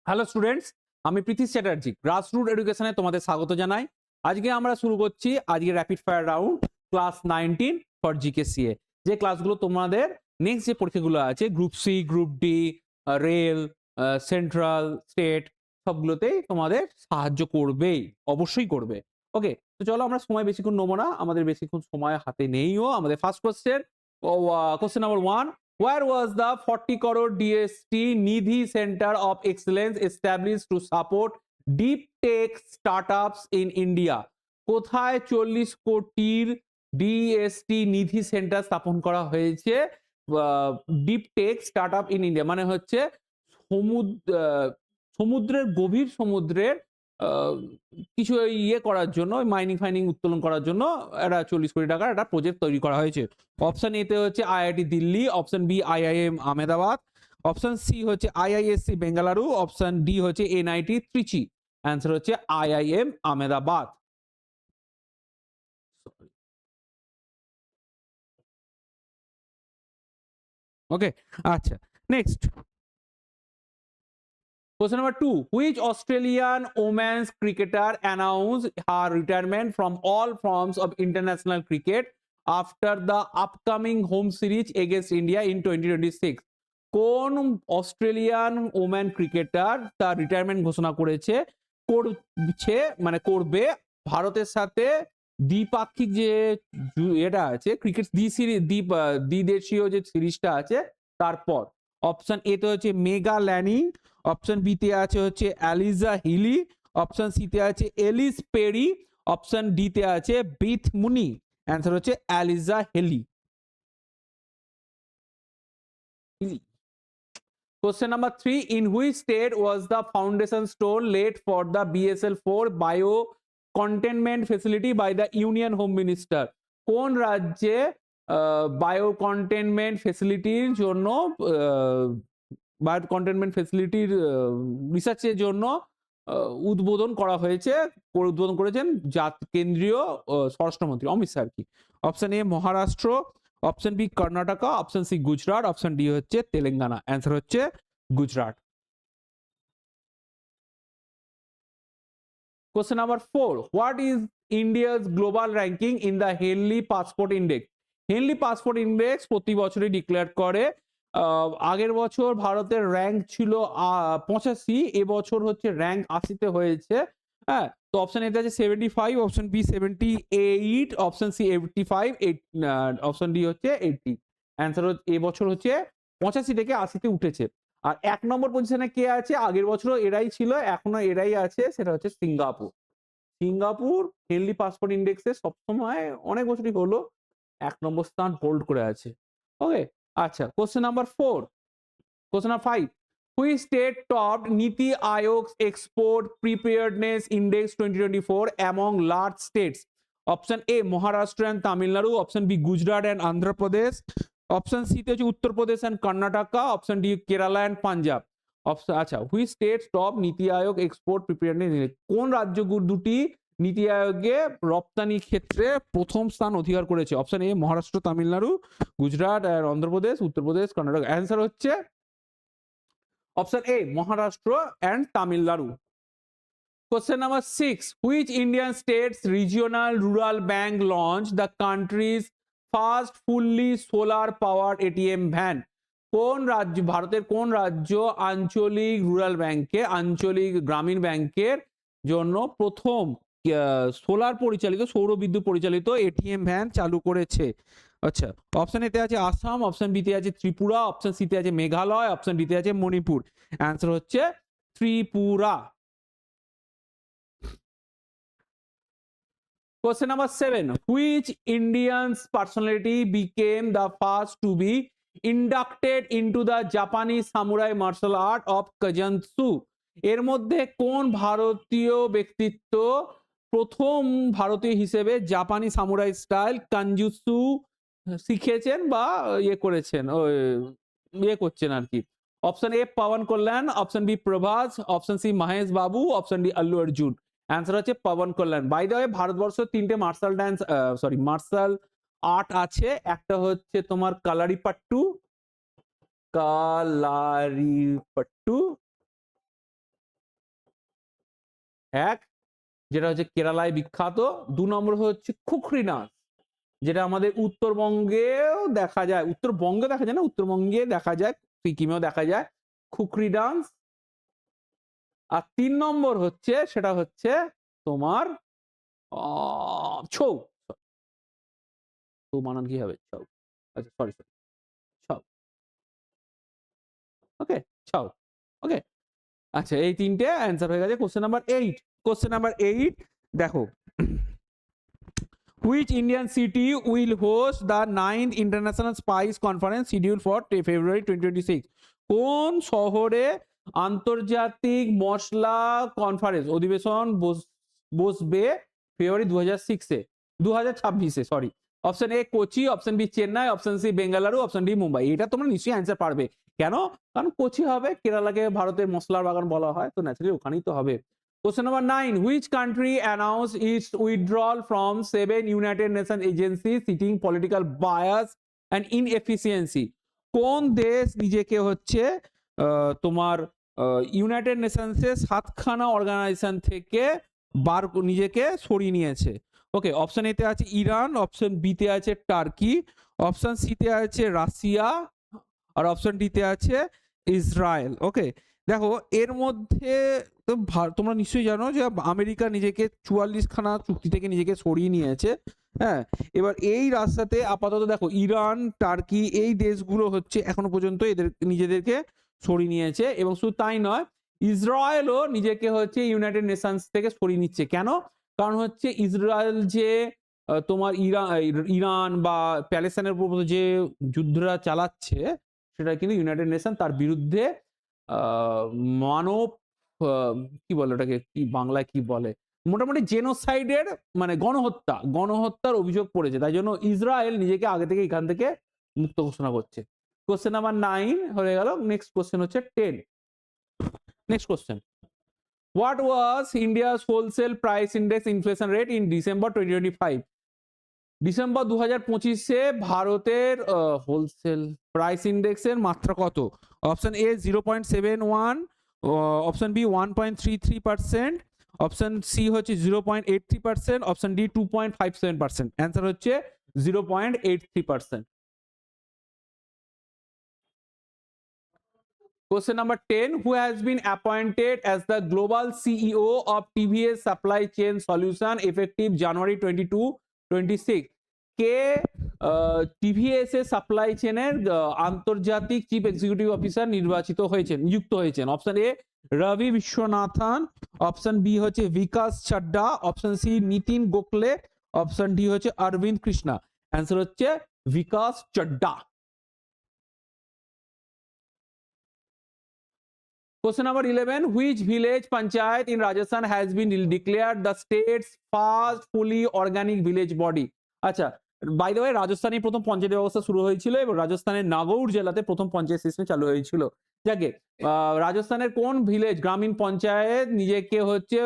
Hello students, আমি Pritish Chatterjee grassroot এডুকেশনে তোমাদের স্বাগত জানাই। আজকে আমরা শুরু করছি আজকে rapid fire round class 19 for GKCA. যে ক্লাসগুলো তোমাদের নেক্সট যে পরীক্ষাগুলো আছে group C, group D, rail, central, state সবগুলোতেই তোমাদের সাহায্য করবেই, অবশ্যই করবে। ওকে, তো চলো আমরা সময় বেশিক্ষণ নেবো না, আমাদের বেশিক্ষণ সময় হাতে নেইও। আমাদের first question number 1, where was the 40 crore DST Nidhi Center of Excellence established to support deep tech startups in India? কোথায় 40 কোটির ডিএসটি নিধি সেন্টার স্থাপন করা হয়েছে deep tech startup in India? মানে হচ্ছে সমুদ্রের গভীর সমুদ্রের আহ, কিছু ইয়ে করার জন্য, মাইনিং ফাইনিং উত্তোলন করার জন্য একটা 40 কোটি টাকার একটা প্রজেক্ট তৈরি করা হয়েছে। অপশন এতে হচ্ছে IIT Delhi, option B IIM Ahmedabad, option C হচ্ছে আইআইএসসি বেঙ্গালুরু, অপশন ডি হচ্ছে এনআইটি ত্রিচি। অ্যান্সার হচ্ছে আইআইএম আহমেদাবাদ। ওকে, আচ্ছা, next question number 2, which Australian women's cricketer announced her retirement from all forms of international cricket after the upcoming home series against India in 2026? কোন Australian woman cricketer তার retirement ঘোষণা করবে ভারতের সাথে দ্বিপাক্ষিক যে এটা আছে ক্রিকেট দ্বিদেশীয় যে সিরিজটা আছে তারপর? অপশন এ তে হচ্ছে মেগা ল্যানিং, অপশন বি তে আছে হচ্ছে অ্যালিজা হিলি, অপশন সি তে আছে এলিস পেরি, অপশন ডি তে আছে বিথ মুনি। অ্যান্সার হচ্ছে অ্যালিজা হেলি। Question number 3, in which state was the foundation stone laid for the BSL-4 bio containment facility by the Union Home Minister? কোন রাজ্যে বায়ো কন্টেনমেন্ট ফেসিলিটির জন্য বায়ো কন্টেনমেন্ট ফেসিলিটির রিসার্চের জন্য উদ্বোধন করা হয়েছে? উদ্বোধন করেছেন কেন্দ্রীয় স্বরাষ্ট্রমন্ত্রী অমিত শাহ কি? Option A Maharashtra, option B Karnataka, option C Gujarat, option D হচ্ছে তেলেঙ্গানা। অ্যান্সার হচ্ছে Gujarat. Question number 4, what is India's global ranking in the Henley Passport Index? Henley passport index প্রতি বছরই ডিক্লেয়ার করে। আগের বছর ভারতের র্যাঙ্ক ছিল 85, এবছর হচ্ছে র্যাঙ্ক 80-তে হয়েছে। হ্যাঁ, তো অপশন এতে আছে 75, option B 78, option C 85, option D হচ্ছে 80। অ্যান্সার এবছর হচ্ছে 85 থেকে 80-তে উঠেছে। আর 1 নম্বর পজিশনে কে আছে? আগের বছরও এরাই ছিল, এখনো এরাই আছে, সেটা হচ্ছে সিঙ্গাপুর। সিঙ্গাপুর হেনলি পাসপোর্ট ইন্ডেক্সে সবসময় অনেক বছরই হলো 1 নম্বর স্থান হোল্ড করে আছে। ওকে, আচ্ছা, question number 4, question number 5, which state topped Niti Ayog's export preparedness index 2024 among large states? Option A Maharashtra and Tamil Nadu, option B Gujarat and Andhra Pradesh, option C তে হচ্ছে Uttar Pradesh and Karnataka, option D Kerala and Punjab. আচ্ছা, হুইচ স্টেট টপ নীতি আয়োগ export প্রিপারেডনেস index? কোন রাজ্য দুটি নীতি আয়োগে রপ্তানি ক্ষেত্রে প্রথম স্থান অধিকার করেছে? অপশন এ মহারাষ্ট্র, তামিলনাড়ু, গুজরাট আর অন্ধ্রপ্রদেশ, উত্তরপ্রদেশ, কর্ণাটক। অ্যান্সার হচ্ছে option A Maharashtra and Tamil Nadu. Question number 6, which Indian state's regional rural bank launched the country's first fully solar powered ATM van? কোন রাজ্য, ভারতের কোন রাজ্য আঞ্চলিক রুরাল ব্যাংকে, আঞ্চলিক গ্রামীণ ব্যাংকের জন্য প্রথম সোলার পরিচালিত, সৌর বিদ্যুৎ পরিচালিত এটিএম ভ্যান চালু করেছে? আচ্ছা, অপশন এতে আছে আসাম, অপশন বি তে আছে ত্রিপুরা, অপশন সি তে আছে মেঘালয়, অপশন ডি তে আছে মণিপুর। অ্যান্সার হচ্ছে Tripura. Question number 7, which Indian's personality became the first to be inducted into the Japanese samurai martial art of Kajutsu? এর মধ্যে কোন ভারতীয় ব্যক্তিত্ব প্রথম ভারতীয় হিসেবে জাপানি সামুরাই স্টাইল কানজুৎসু শিখেছেন বা ইয়ে করেছেন, ইয়ে করছেন আর কি? Option A Pawan Kalyan, option B Prabhas, option C Mahesh Babu, option D Allu Arjun. Answer হচ্ছে Pawan Kalyan. By the way, Bharatvarsha 3টে মার্শাল আর্ট আছে। একটা হচ্ছে তোমার কালারিপাট্টু, এক, যেটা হচ্ছে কেরালায় বিখ্যাত। 2 নম্বর হচ্ছে খুখরি নাচ, যেটা আমাদের উত্তরবঙ্গেও দেখা যায়, উত্তরবঙ্গে দেখা যায় না, উত্তরবঙ্গে দেখা যায়, সিকিমেও দেখা যায় খুখরি ডান্স। আর 3 নম্বর হচ্ছে, সেটা হচ্ছে তোমার ছৌ। ছৌ বানান কি হবে? ছৌ। আচ্ছা সরি সরি, ছৌ। ওকে, ছৌ। ওকে, আচ্ছা এই তিনটে অ্যান্সার হয়ে গেছে। Question number 8। কোশ্চেন নাম্বার 8 দেখো, which Indian city will host the 9th International Spice Conference scheduled for February 2026? কোন শহরে আন্তর্জাতিক মশলা কনফারেন্স অধিবেশন বসবে ফেব্রুয়ারি 2006-এ, 2026-এ sorry. Option A Kochi, option B Chennai, option C Bengaluru, option D Mumbai. এটা তোমরা নিশ্চয়ই অ্যান্সার পারবে। কেন? কারণ কোচি হবে, কেরালাকে ভারতের মশলার বাগান বলা হয়, তো ন্যাচারালি ওখানেই তো হবে। Question number 9. Which country announced its withdrawal from 7 United Nations agencies citing political bias and inefficiency? কোন দেশ নিজেকে হচ্ছে তোমার ইউনাইটেড নেশনসের 7খানা অর্গানাইজেশন থেকে নিজেকে সরিয়ে নিয়েছে? ওকে, অপশন এতে আছে ইরান, অপশন বিতে আছে টার্কি, অপশন সিতে আছে রাশিয়া, আর অপশন ডিতে আছে ইসরায়েল। ওকে, দেখো এর মধ্যে তো তোমরা নিশ্চয়ই জানো যে আমেরিকা নিজেকে 44খানা চুক্তি থেকে নিজেকে সরিয়ে নিয়েছে। হ্যাঁ, এবার এই রাস্তাতে আপাতত দেখো ইরান, টার্কি এই দেশগুলো হচ্ছে এখনো পর্যন্ত এদের নিজেদেরকে সরিয়ে নিয়েছে, এবং শুধু তাই নয়, ইসরায়েলও নিজেকে হচ্ছে ইউনাইটেড নেশনস থেকে সরিয়ে নিচ্ছে। কেন? কারণ হচ্ছে ইসরায়েল যে তোমার ইরান বা প্যালেস্তাইনের উপর যে যুদ্ধটা চালাচ্ছে, সেটা কিন্তু ইউনাইটেড নেশন তার বিরুদ্ধে মানব কি বলে ওটাকে, কি বাংলায় কি বলে, মোটামুটি জেনোসাইডের মানে গণহত্যার অভিযোগ পড়েছে। তাই জন্য ইসরায়েল নিজেকে আগে থেকে এখান থেকে মুক্ত ঘোষণা করছে। কোশ্চেন নাম্বার 9 হয়ে গেল। নেক্সট কোশ্চেন হচ্ছে 10। Next question, what was India's wholesale price index inflation rate in December 2025? December 2025-এ ভারতের হোলসেল প্রাইস ইন্ডেক্সের মাত্রা কত? Option A 0.71, option B 1.33%, option C হচ্ছে 0.83%, অপশন ডি 2.57%। অ্যান্সার হচ্ছে 0.83%। Question number 10. Who has been appointed as the global CEO of TVS Supply Chain Solution effective January 22-26? কে TVS এর supply চেনের আন্তর্জাতিক চিফ এক্সিকিউটিভ অফিসার নিযুক্ত হয়েছেন? Option A Ravi Viswanathan, option B হচ্ছে Vikas Chadha, option C Nitin Gokhale, option D হচ্ছে Arvind Krishna. Answer হচ্ছে Vikas Chadha. Question number 11. Which village panchayat in Rajasthan has been declared the state's first fully organic village body? আচ্ছা, by the way রাজস্থানে প্রথম পঞ্চায়েত ব্যবস্থা শুরু হয়েছিল এবং রাজস্থানের নাগৌর জেলাতে প্রথম পঞ্চায়েত সিস্টেম চালু হয়েছিল। যাকে রাজস্থানের কোন ভিলেজ গ্রামীণ পঞ্চায়েত নিজেকে হচ্ছে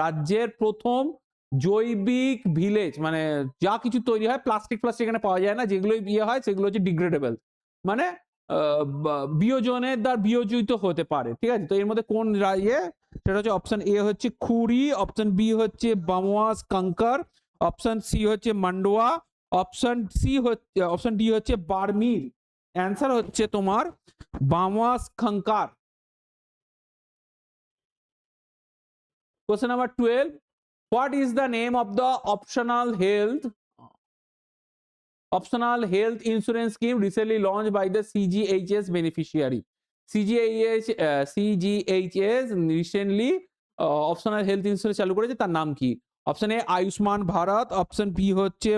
রাজ্যের প্রথম জৈবিক ভিলেজ, মানে যা কিছু তৈরি হয় প্লাস্টিক এখানে পাওয়া যায় না, যেগুলো ইয়ে হয় সেগুলো হচ্ছে ডিগ্রেডেবল, মানে বিয়োজনের দ্বার বিয়োজিত হতে পারে। ঠিক আছে, তো এর মধ্যে কোন ইয়ে, সেটা হচ্ছে অপশন এ হচ্ছে খুরি, অপশন বি হচ্ছে বামওয়াস কাঙ্কার, অপশন সি হচ্ছে মান্ডোয়া, অপশন ডি হচ্ছে বার্মির। অ্যান্সার হচ্ছে তোমার বামওয়াস খাঙ্কার। Question number 12. What is the name of the optional health insurance scheme recently launched by the CGHS beneficiary? CGHS recently optional health insurance চালু করেছে, তার নাম কি? Option A Ayushman Bharat, option B হচ্ছে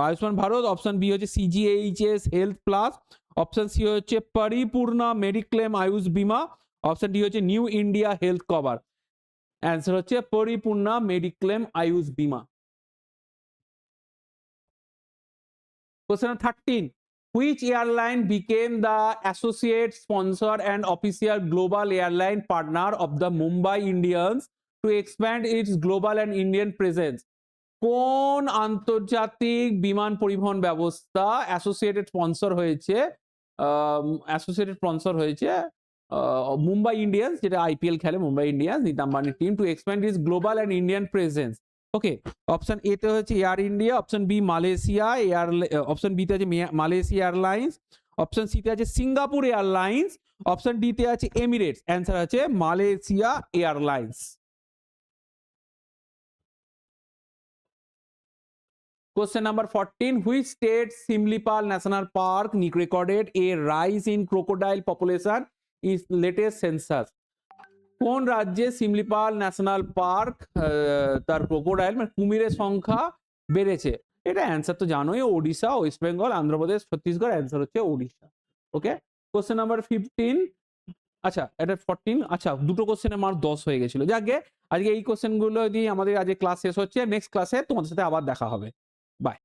আয়ুষ্মান ভারত, অপশন বি হচ্ছে CGHS health plus, option C হচ্ছে Paripoorna mediclaim Ayush Bima, option D হচ্ছে new India health cover. Answer হচ্ছে পরিপূর্ণা মেডিক্লেম আয়ুষ বীমা। Question 13. Which airline became the associate sponsor and official global airline partner of the Mumbai Indians to expand its global and Indian presence? কোন আন্তর্জাতিক বিমান পরিবহন ব্যবস্থা associated sponsor হয়েছে Mumbai Indians, যেটা IPL খেলে, Mumbai Indians Nita Ambani team to expand its global and Indian presence. Okay, option A তে হচ্ছে air India, option B Malaysia air, option B তে আছে মালয়েশিয়া এয়ারলাইন্স, অপশন সি তে আছে সিঙ্গাপুর এয়ারলাইন্স, অপশন ডি তে আছে এমিরেটস। অ্যান্সার আছে Malaysia airlines. Question number 14. Which state Simlipal National Park recorded a rise in crocodile population in latest census? কোন রাজ্যে Similipal national park তার ক্রোকোডাইল মানে কুমিরের সংখ্যা বেড়েছে? এটা অ্যান্সার তো জানোই, ওড়িশা, ওয়েস্ট বেঙ্গল, অন্ধ্রপ্রদেশ, ছত্তিশগড়। অ্যান্সার হচ্ছে ওড়িশা। ওকে, কোশ্চেন নাম্বার 15। আচ্ছা, এটা 14। আচ্ছা, দুটো কোশ্চেনের মার্ক 10 হয়ে গেছিল। যাকে আজকে এই কোশ্চেনগুলো দিয়ে আমাদের আজকে ক্লাস শেষ হচ্ছে। নেক্সট ক্লাসে তোমাদের সাথে আবার দেখা হবে।